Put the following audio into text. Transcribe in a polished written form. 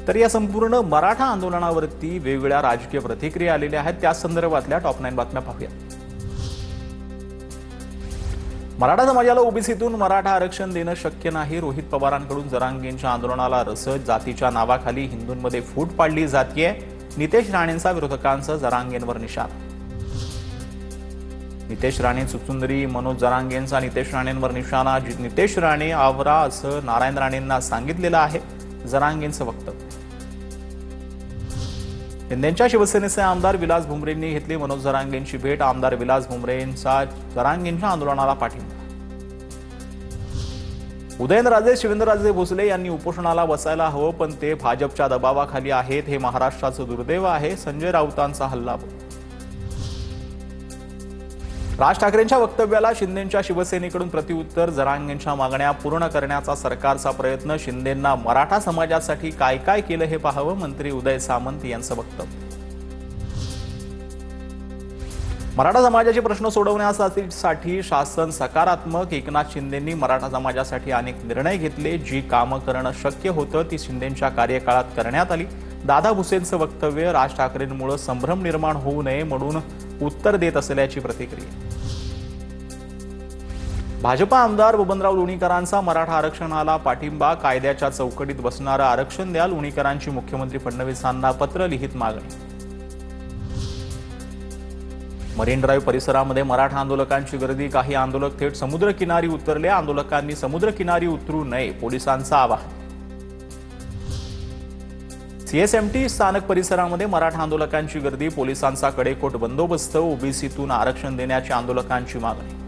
तर या संपूर्ण मराठा आंदोलनावरती वेगवेगळ्या राजकीय प्रतिक्रिया आलेल्या आहेत। त्या संदर्भातल्या टॉप 9 बातम्या पाहूया। मराठा समाजाला ओबीसीतून मराठा आरक्षण देणं शक्य नाही। रोहित पवारांकडून जरांगेंच्या आंदोलनाला रसद, जातीच्या नावाखाली हिंदूंमध्ये फूट पाडली जातीये। नितेश राणेंचा विरोधकांचं जरांगेंवर निशाणा। नितेश राणे चुचुंदरी, मनोज जरांगेंचा नितेश राणेंवर निशाणा। नितेश राणे आवरा असं नारायण राणेंना सांगितलेलं आहे जरांगेंचं वक्तव्य। शिंदेच्या शिवसेनेचे आमदार विलास भुमरेंनी घेतली मनोज जरांगेंची भेट। आमदार विलास भुमरेंचा जरांगेंच्या आंदोलनाला पाठिंबा। उदयनराजे शिवेंद्रराजे भोसले यांनी उपोषणाला बसायला हवं, पण ते भाजपच्या दबावाखाली आहेत, हे महाराष्ट्राचं दुर्दैव आहे। संजय राऊतांचा हल्लाबोल। राज ठाकरेंच्या वक्तव्याला शिंदेच्या शिवसेनेकडून प्रत्युत्तर। जरांगेंच्या मागण्या पूर्ण करण्याचा सरकारचा प्रयत्न। शिंदेंना मराठा समाजासाठी काय काय केलं हे पाहावं, मंत्री उदय सामंत यांचं वक्तव्य। मराठा समाजाचे प्रश्न सोडवण्यासाठी शासन सकारात्मक। एकनाथ शिंदेंनी मराठा समाजासाठी अनेक निर्णय घेतले। जी कामं करणं शक्य होतं ती शिंदेच्या कार्यकाळात करण्यात आली। दादा भुसेंचं वक्तव्य। राज ठाकरेंमुळे संभ्रम निर्माण होऊ नये म्हणून उत्तर देत असल्याची प्रतिक्रिया। भाजपा आमदार बबनराव लोणीकरांचा मराठा आरक्षणाला पाठिंबा। कायद्याच्या चौकटीत बसणारं आरक्षण द्या, लोणीकरांची मुख्यमंत्री फडणवीसांना पत्र लिहित मागणी। मरीन ड्राईव्ह परिसरामध्ये मराठा आंदोलकांची गर्दी। काही आंदोलक थेट समुद्रकिनारी उतरले। आंदोलकांनी समुद्रकिनारी उतरू नये, पोलिसांचं आवाहन। सीएसएमटी स्थानक परिसरामध्ये मराठा आंदोलकांची गर्दी। पोलिसांचा कडेकोट बंदोबस्त। ओबीसीतून आरक्षण देण्याची आंदोलकांची मागणी।